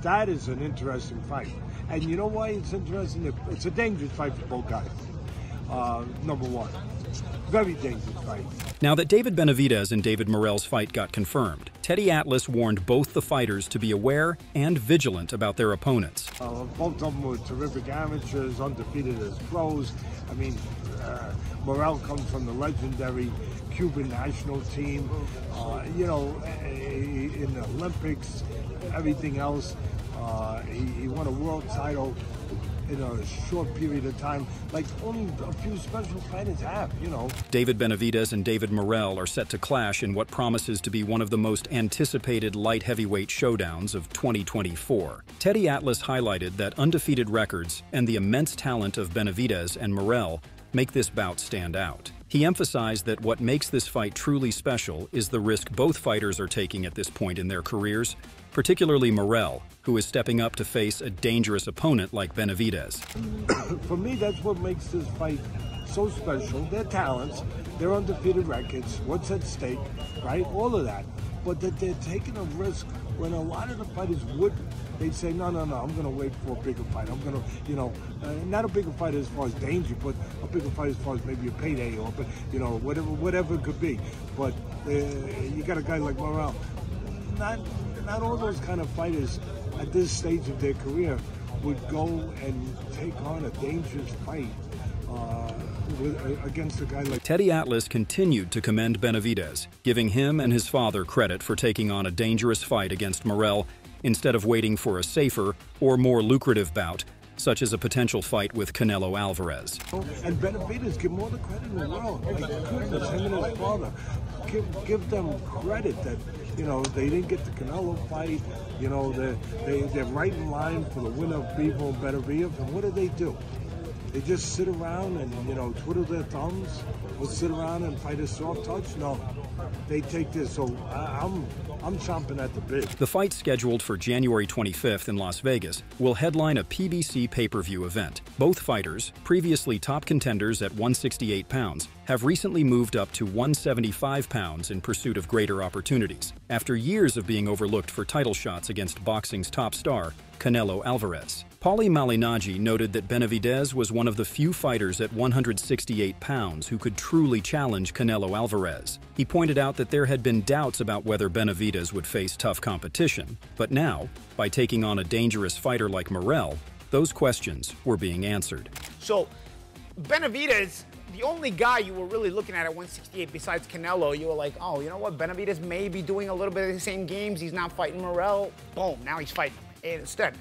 That is an interesting fight. And you know why it's interesting? It's a dangerous fight for both guys. Number one. Very dangerous fight. Now that David Benavidez and David Morrell's fight got confirmed, Teddy Atlas warned both the fighters to be aware and vigilant about their opponents. Both of them were terrific amateurs, undefeated as pros. I mean, Morrell comes from the legendary Cuban national team. You know, in the Olympics, everything else. He won a world title in a short period of time, like only a few special fighters have, you know. David Benavidez and David Morrell are set to clash in what promises to be one of the most anticipated light heavyweight showdowns of 2024. Teddy Atlas highlighted that undefeated records and the immense talent of Benavidez and Morrell make this bout stand out. He emphasized that what makes this fight truly special is the risk both fighters are taking at this point in their careers, particularly Morrell, who is stepping up to face a dangerous opponent like Benavidez. For me, that's what makes this fight so special. Their talents, their undefeated records, what's at stake, right? All of that. But that they're taking a risk when a lot of the fighters would. They'd say, no, I'm going to wait for a bigger fight. I'm going to, you know, not a bigger fight as far as danger, but a bigger fight as far as maybe a payday or, you know, whatever it could be. But you got a guy like Morrell. Not all those kind of fighters at this stage of their career would go and take on a dangerous fight against a guy like Teddy Atlas continued to commend Benavidez, giving him and his father credit for taking on a dangerous fight against Morrell instead of waiting for a safer or more lucrative bout, such as a potential fight with Canelo Alvarez. And Benavidez, give him all the credit in the world. Like, goodness, him and his father. Give them credit that, you know, they didn't get the Canelo fight. You know, they're right in line for the winner of Bivol and Benavidez. And what do? They just sit around and, you know, twiddle their thumbs or sit around and fight a soft touch? No, they take this. So I'm chomping at the bit. The fight, scheduled for January 25th in Las Vegas, will headline a PBC pay-per-view event. Both fighters, previously top contenders at 168 pounds, have recently moved up to 175 pounds in pursuit of greater opportunities, after years of being overlooked for title shots against boxing's top star, Canelo Alvarez. Paulie Malignaggi noted that Benavidez was one of the few fighters at 168 pounds who could truly challenge Canelo Alvarez. He pointed out that there had been doubts about whether Benavidez would face tough competition, but now, by taking on a dangerous fighter like Morrell, those questions were being answered. So, Benavidez, the only guy you were really looking at 168 besides Canelo, you were like, oh, you know what, Benavidez may be doing a little bit of the same games. He's not fighting Morrell. Boom, now he's fighting him. Instead,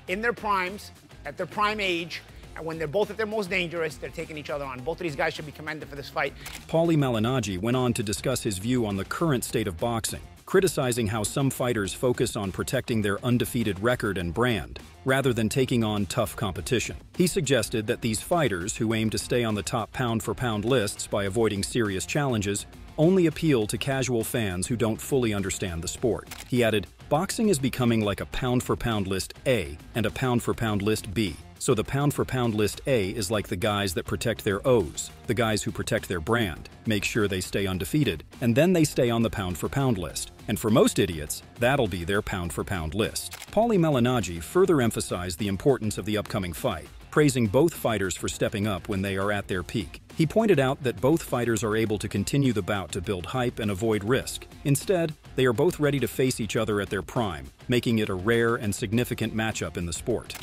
in their primes, at their prime age, and when they're both at their most dangerous, they're taking each other on. Both of these guys should be commended for this fight. Paulie Malignaggi went on to discuss his view on the current state of boxing, criticizing how some fighters focus on protecting their undefeated record and brand, rather than taking on tough competition. He suggested that these fighters, who aim to stay on the top pound-for-pound lists by avoiding serious challenges, only appeal to casual fans who don't fully understand the sport. He added, boxing is becoming like a pound-for-pound list A and a pound-for-pound list B. So the pound-for-pound list A is like the guys that protect their O's, the guys who protect their brand, make sure they stay undefeated, and then they stay on the pound-for-pound list. And for most idiots, that'll be their pound-for-pound list. Paulie Malignaggi further emphasized the importance of the upcoming fight, praising both fighters for stepping up when they are at their peak. He pointed out that both fighters are able to continue the bout to build hype and avoid risk. Instead, they are both ready to face each other at their prime, making it a rare and significant matchup in the sport.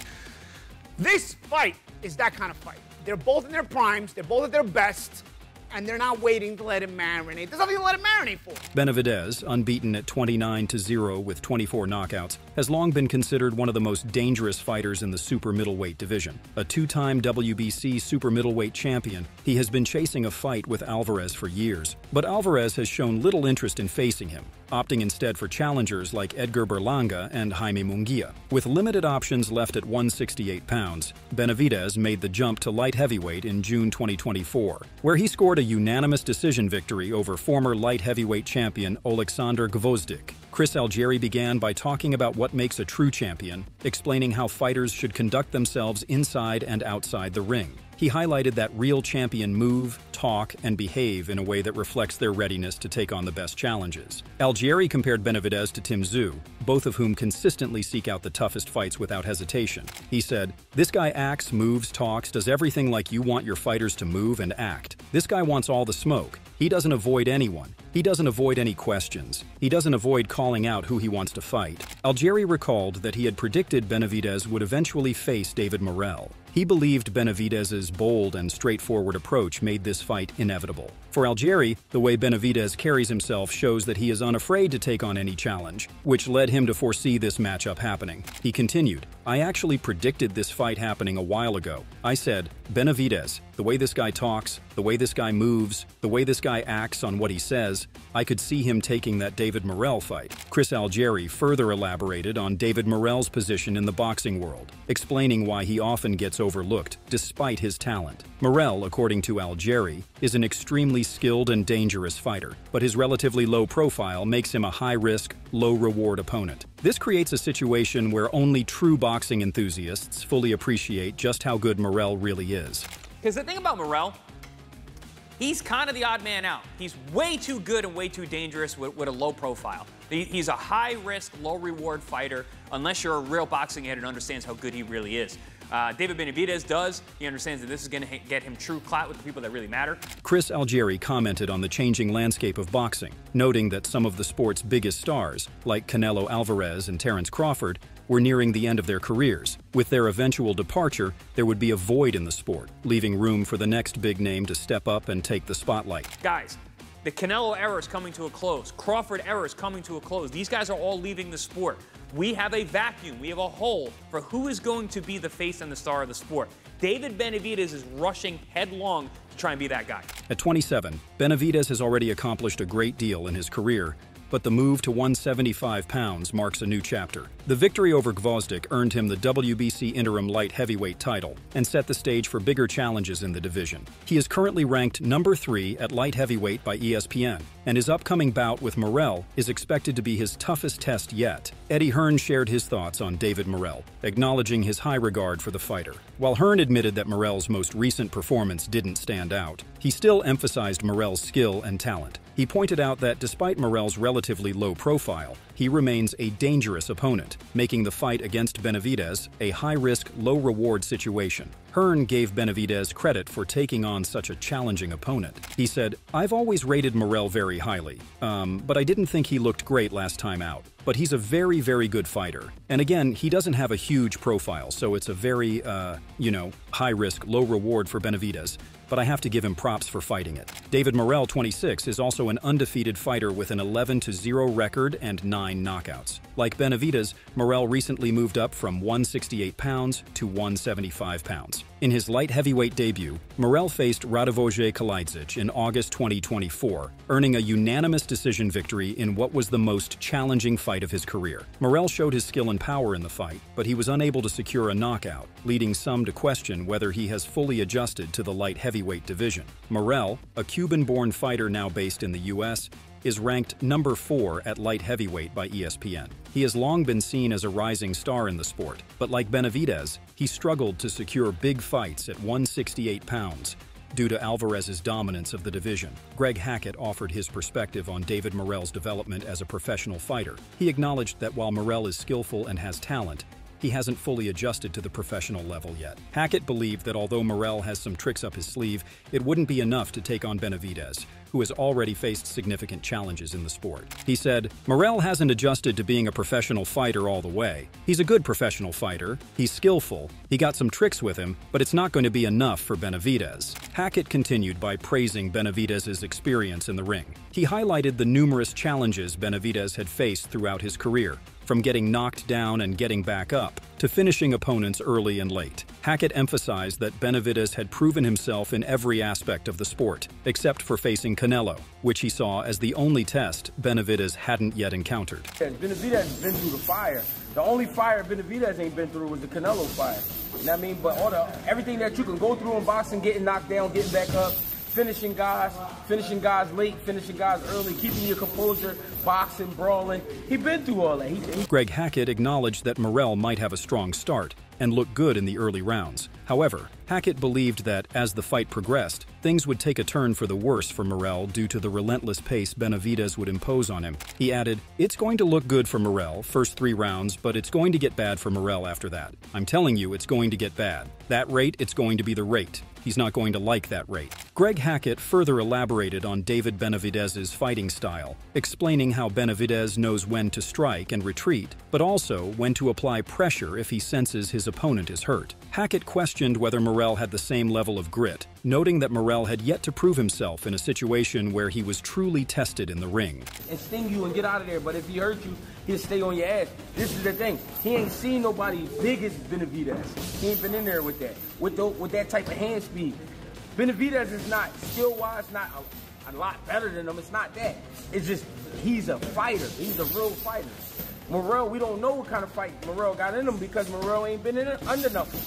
This fight is that kind of fight. They're both in their primes, they're both at their best, and they're not waiting to let it marinate. There's nothing to let it marinate for. Benavidez, unbeaten at 29-0 with 24 knockouts, has long been considered one of the most dangerous fighters in the super middleweight division. A two-time WBC super middleweight champion, he has been chasing a fight with Alvarez for years, but Alvarez has shown little interest in facing him, opting instead for challengers like Edgar Berlanga and Jaime Munguia. With limited options left at 168 pounds, Benavidez made the jump to light heavyweight in June 2024, where he scored a unanimous decision victory over former light heavyweight champion Oleksandr Gvozdyk. Chris Algieri began by talking about what makes a true champion, explaining how fighters should conduct themselves inside and outside the ring. He highlighted that real champion move, talk, and behave in a way that reflects their readiness to take on the best challenges. Algieri compared Benavidez to Tim Tszyu, both of whom consistently seek out the toughest fights without hesitation. He said, "This guy acts, moves, talks, does everything like you want your fighters to move and act. This guy wants all the smoke. He doesn't avoid anyone. He doesn't avoid any questions. He doesn't avoid calling out who he wants to fight." Algieri recalled that he had predicted Benavidez would eventually face David Morrell. He believed Benavidez's bold and straightforward approach made this fight inevitable. For Algieri, the way Benavidez carries himself shows that he is unafraid to take on any challenge, which led him to foresee this matchup happening. He continued, "I actually predicted this fight happening a while ago. I said, Benavidez, the way this guy talks, the way this guy moves, the way this guy acts on what he says, I could see him taking that David Morrell fight." Chris Algieri further elaborated on David Morrell's position in the boxing world, explaining why he often gets overlooked despite his talent. Morrell, according to Algieri, is an extremely skilled and dangerous fighter, but his relatively low profile makes him a high-risk, low-reward opponent. This creates a situation where only true boxing enthusiasts fully appreciate just how good Morrell really is. Because the thing about Morrell, he's kind of the odd man out. He's way too good and way too dangerous with a low profile. He's a high-risk, low-reward fighter, unless you're a real boxing head and understands how good he really is. David Benavidez does. He understands that this is going to get him true clout with the people that really matter. Chris Algieri commented on the changing landscape of boxing, noting that some of the sport's biggest stars, like Canelo Alvarez and Terence Crawford, were nearing the end of their careers. With their eventual departure, there would be a void in the sport, leaving room for the next big name to step up and take the spotlight. Guys, the Canelo era is coming to a close. Crawford era is coming to a close. These guys are all leaving the sport. We have a vacuum. We have a hole for who is going to be the face and the star of the sport. David Benavidez is rushing headlong to try and be that guy. At 27, Benavidez has already accomplished a great deal in his career, but the move to 175 pounds marks a new chapter. The victory over Gvozdyk earned him the WBC interim light heavyweight title and set the stage for bigger challenges in the division. He is currently ranked number 3 at light heavyweight by ESPN, and his upcoming bout with Morrell is expected to be his toughest test yet. Eddie Hearn shared his thoughts on David Morrell, acknowledging his high regard for the fighter. While Hearn admitted that Morrell's most recent performance didn't stand out, he still emphasized Morrell's skill and talent. He pointed out that despite Morrell's relatively low profile, he remains a dangerous opponent, making the fight against Benavidez a high-risk, low-reward situation. Hearn gave Benavidez credit for taking on such a challenging opponent. He said, "I've always rated Morrell very highly, but I didn't think he looked great last time out. But he's a very, very good fighter. And again, he doesn't have a huge profile, so it's a very, high-risk, low-reward for Benavidez. But I have to give him props for fighting it." David Morrell, 26, is also an undefeated fighter with an 11-0 record and 9 knockouts. Like Benavidez, Morrell recently moved up from 168 pounds to 175 pounds. In his light heavyweight debut, Morrell faced Radovoje Kalajdzic in August 2024, earning a unanimous decision victory in what was the most challenging fight of his career. Morrell showed his skill and power in the fight, but he was unable to secure a knockout, leading some to question whether he has fully adjusted to the light heavyweight division. Morrell, a Cuban-born fighter now based in the U.S., is ranked number 4 at light heavyweight by ESPN. He has long been seen as a rising star in the sport, but like Benavidez, he struggled to secure big fights at 168 pounds due to Alvarez's dominance of the division. Greg Hackett offered his perspective on David Morrell's development as a professional fighter. He acknowledged that while Morrell is skillful and has talent, he hasn't fully adjusted to the professional level yet. Hackett believed that although Morrell has some tricks up his sleeve, it wouldn't be enough to take on Benavidez, who has already faced significant challenges in the sport. He said, "Morrell hasn't adjusted to being a professional fighter all the way. He's a good professional fighter, he's skillful, he got some tricks with him, but it's not going to be enough for Benavidez." Hackett continued by praising Benavidez's experience in the ring. He highlighted the numerous challenges Benavidez had faced throughout his career, from getting knocked down and getting back up, to finishing opponents early and late. Hackett emphasized that Benavidez had proven himself in every aspect of the sport, except for facing Canelo, which he saw as the only test Benavidez hadn't yet encountered. Benavidez has been through the fire. The only fire Benavidez ain't been through was the Canelo fire. You know what I mean? But everything that you can go through in boxing, getting knocked down, getting back up, finishing guys late, finishing guys early, keeping your composure, boxing, brawling. He's been through all that. Greg Hackett acknowledged that Morrell might have a strong start and look good in the early rounds. However, Hackett believed that, as the fight progressed, things would take a turn for the worse for Morrell due to the relentless pace Benavidez would impose on him. He added, "It's going to look good for Morrell first 3 rounds, but it's going to get bad for Morrell after that. I'm telling you, it's going to get bad. That rate, it's going to be the rate. He's not going to like that rate." Greg Hackett further elaborated on David Benavidez's fighting style, explaining how Benavidez knows when to strike and retreat, but also when to apply pressure if he senses his opponent is hurt. Hackett questioned whether Morrell had the same level of grit, noting that Morrell had yet to prove himself in a situation where he was truly tested in the ring. And sting you and get out of there, but if he hurt you, he'll stay on your ass. This is the thing. He ain't seen nobody big as Benavidez. He ain't been in there with that, with that type of hand speed. Benavidez is not, skill-wise, not a lot better than him. It's not that. It's just, he's a fighter. He's a real fighter. Morrell, we don't know what kind of fight Morrell got in him because Morrell ain't been in it under nothing.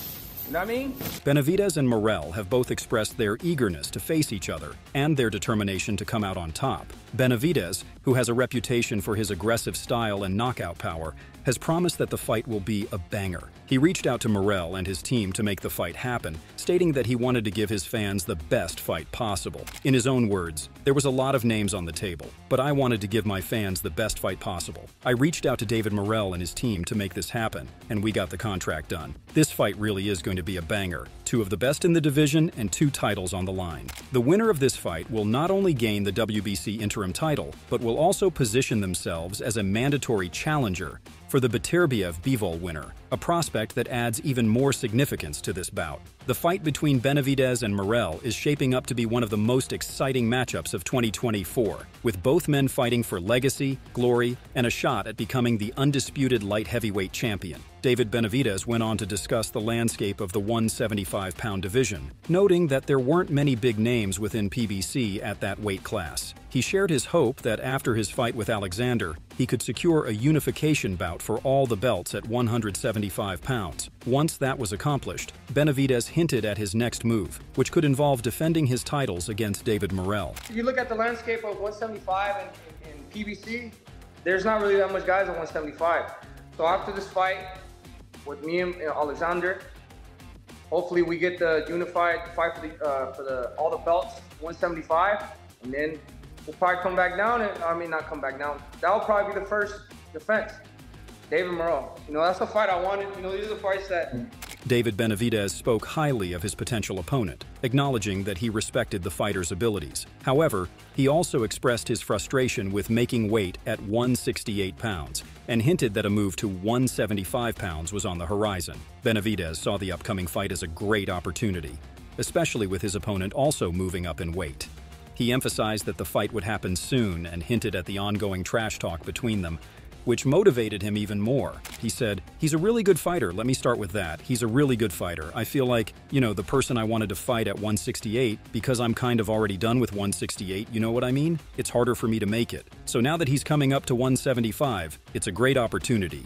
You know what I mean? Benavidez and Morrell have both expressed their eagerness to face each other and their determination to come out on top. Benavidez, who has a reputation for his aggressive style and knockout power, has promised that the fight will be a banger. He reached out to Morrell and his team to make the fight happen, stating that he wanted to give his fans the best fight possible. In his own words, "There was a lot of names on the table, but I wanted to give my fans the best fight possible. I reached out to David Morrell and his team to make this happen, and we got the contract done. This fight really is going to be a banger. 2 of the best in the division and 2 titles on the line. The winner of this fight will not only gain the WBC interim title, but will also position themselves as a mandatory challenger for the Beterbiev-Bivol winner, a prospect that adds even more significance to this bout." The fight between Benavidez and Morrell is shaping up to be one of the most exciting matchups of 2024, with both men fighting for legacy, glory, and a shot at becoming the undisputed light heavyweight champion. David Benavidez went on to discuss the landscape of the 175-pound division, noting that there weren't many big names within PBC at that weight class. He shared his hope that after his fight with Alexander, he could secure a unification bout for all the belts at 175 pounds. Once that was accomplished, Benavidez hinted at his next move, which could involve defending his titles against David Morrell. If you look at the landscape of 175 in PBC, there's not really that much guys at 175. So after this fight, with me and Alexander, hopefully we get the unified fight for all the belts, 175, and then we'll probably come back down, not come back down. That'll probably be the first defense. David Morrell. That's the fight I wanted. These are the fights that... David Benavidez spoke highly of his potential opponent, acknowledging that he respected the fighter's abilities. However, he also expressed his frustration with making weight at 168 pounds and hinted that a move to 175 pounds was on the horizon. Benavidez saw the upcoming fight as a great opportunity, especially with his opponent also moving up in weight. He emphasized that the fight would happen soon and hinted at the ongoing trash talk between them, which motivated him even more. He said, "He's a really good fighter. Let me start with that. He's a really good fighter. I feel like, the person I wanted to fight at 168, because I'm kind of already done with 168, you know what I mean? It's harder for me to make it. So now that he's coming up to 175, it's a great opportunity,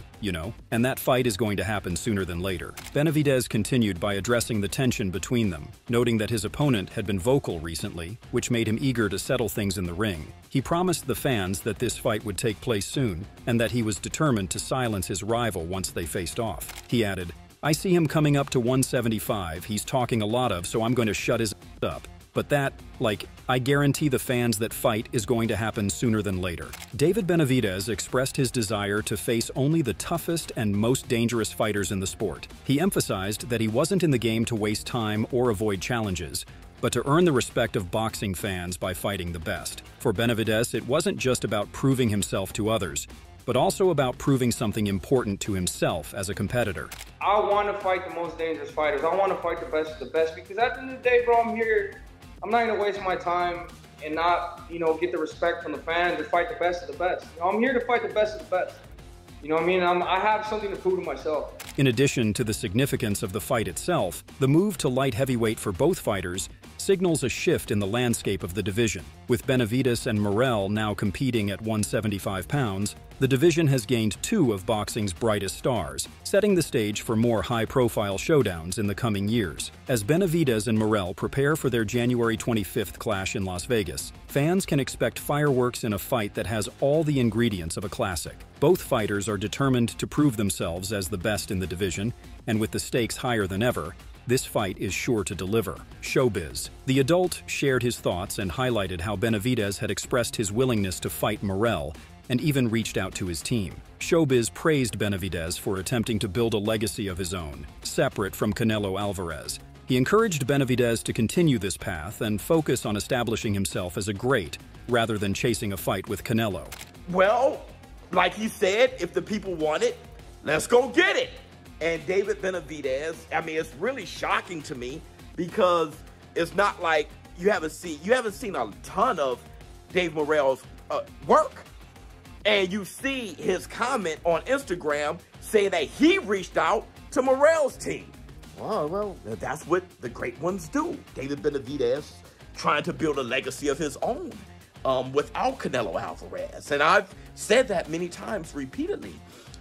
and that fight is going to happen sooner than later." Benavidez continued by addressing the tension between them, noting that his opponent had been vocal recently, which made him eager to settle things in the ring. He promised the fans that this fight would take place soon, and that he was determined to silence his rival once they faced off. He added, "I see him coming up to 175, he's talking a lot of, so I'm going to shut his up. But that, I guarantee the fans that fight is going to happen sooner than later." David Benavidez expressed his desire to face only the toughest and most dangerous fighters in the sport. He emphasized that he wasn't in the game to waste time or avoid challenges, but to earn the respect of boxing fans by fighting the best. For Benavidez, it wasn't just about proving himself to others, but also about proving something important to himself as a competitor. I want to fight the most dangerous fighters. I want to fight the best of the best, because at the end of the day, bro, I'm here. I'm not going to waste my time and not, get the respect from the fans to fight the best of the best. I'm here to fight the best of the best. You know what I mean? I have something to prove to myself. In addition to the significance of the fight itself, the move to light heavyweight for both fighters signals a shift in the landscape of the division. With Benavidez and Morrell now competing at 175 pounds, the division has gained two of boxing's brightest stars, setting the stage for more high-profile showdowns in the coming years. As Benavidez and Morrell prepare for their January 25th clash in Las Vegas, fans can expect fireworks in a fight that has all the ingredients of a classic. Both fighters are determined to prove themselves as the best in the division, and with the stakes higher than ever, this fight is sure to deliver. Showbiz. The adult shared his thoughts and highlighted how Benavidez had expressed his willingness to fight Morrell and even reached out to his team. Showbiz praised Benavidez for attempting to build a legacy of his own, separate from Canelo Alvarez. He encouraged Benavidez to continue this path and focus on establishing himself as a great, rather than chasing a fight with Canelo. Well, like he said, if the people want it, let's go get it. And David Benavidez, I mean, it's really shocking to me because it's not like you haven't seen a ton of Dave Morrell's work. And you see his comment on Instagram saying that he reached out to Morrell's team. Well, that's what the great ones do. David Benavidez trying to build a legacy of his own without Canelo Alvarez. And I've said that many times repeatedly.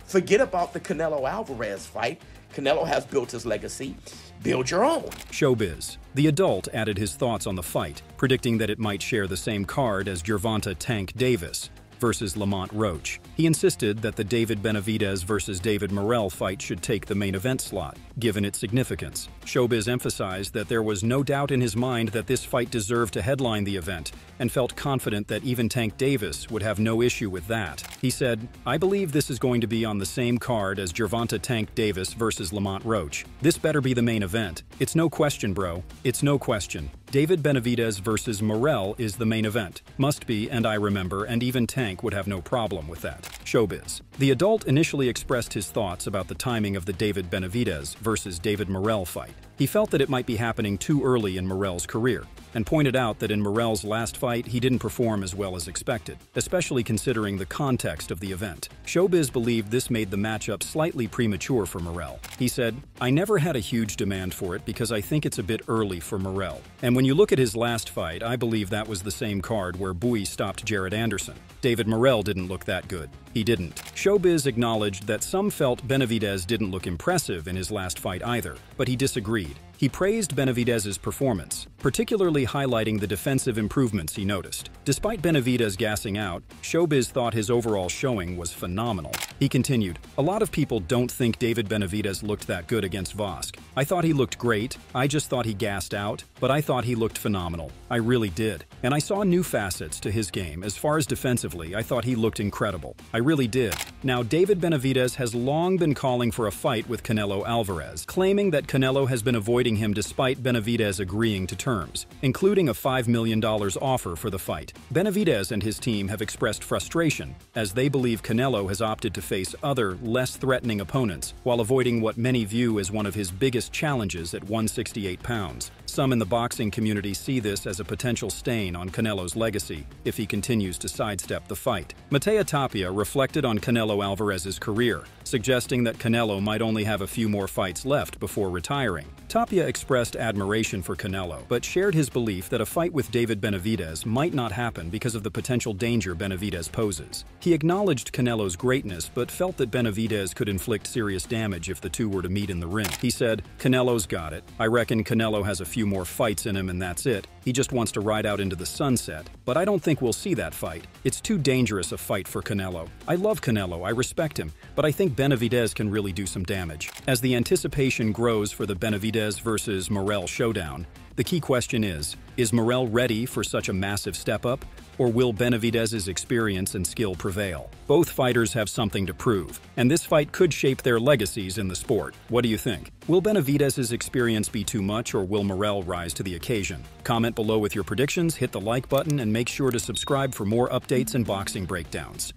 Forget about the Canelo Alvarez fight. Canelo has built his legacy. Build your own. Showbiz. The adult added his thoughts on the fight, predicting that it might share the same card as Gervonta Tank Davis versus Lamont Roach. He insisted that the David Benavidez versus David Morrell fight should take the main event slot, given its significance. Showbiz emphasized that there was no doubt in his mind that this fight deserved to headline the event, and felt confident that even Tank Davis would have no issue with that. He said, "I believe this is going to be on the same card as Gervonta Tank Davis versus Lamont Roach. This better be the main event. It's no question, bro. It's no question. David Benavidez versus Morrell is the main event. Must be, and I remember, and even Tank would have no problem with that." Showbiz. The adult initially expressed his thoughts about the timing of the David Benavidez versus David Morrell fight. He felt that it might be happening too early in Morrell's career, and pointed out that in Morrell's last fight he didn't perform as well as expected, especially considering the context of the event. Showbiz believed this made the matchup slightly premature for Morrell. He said, "I never had a huge demand for it because I think it's a bit early for Morrell. And when you look at his last fight, I believe that was the same card where Bowie stopped Jared Anderson. David Morrell didn't look that good. He didn't." Showbiz acknowledged that some felt Benavidez didn't look impressive in his last fight either, but he disagreed. He praised Benavidez's performance, particularly highlighting the defensive improvements he noticed. Despite Benavidez gassing out, Showbiz thought his overall showing was phenomenal. He continued, "A lot of people don't think David Benavidez looked that good against Vosk. I thought he looked great. I just thought he gassed out, but I thought he looked phenomenal. I really did. And I saw new facets to his game. As far as defensively, I thought he looked incredible. I really did." Now, David Benavidez has long been calling for a fight with Canelo Alvarez, claiming that Canelo has been avoiding him despite Benavidez agreeing to terms, including a $5 million offer for the fight. Benavidez and his team have expressed frustration, as they believe Canelo has opted to face other, less threatening opponents, while avoiding what many view as one of his biggest challenges at 168 pounds. Some in the boxing community see this as a potential stain on Canelo's legacy if he continues to sidestep the fight. Matea Tapia reflected on Canelo Alvarez's career, suggesting that Canelo might only have a few more fights left before retiring. Tapia expressed admiration for Canelo, but shared his belief that a fight with David Benavidez might not happen because of the potential danger Benavidez poses. He acknowledged Canelo's greatness, but felt that Benavidez could inflict serious damage if the two were to meet in the ring. He said, "Canelo's got it. I reckon Canelo has a few more fights in him and that's it. He just wants to ride out into the sunset. But I don't think we'll see that fight. It's too dangerous a fight for Canelo. I love Canelo, I respect him, but I think Benavidez can really do some damage." As the anticipation grows for the Benavidez versus Morrell showdown, the key question is Morrell ready for such a massive step-up, or will Benavidez's experience and skill prevail? Both fighters have something to prove, and this fight could shape their legacies in the sport. What do you think? Will Benavidez's experience be too much, or will Morrell rise to the occasion? Comment below with your predictions, hit the like button, and make sure to subscribe for more updates and boxing breakdowns.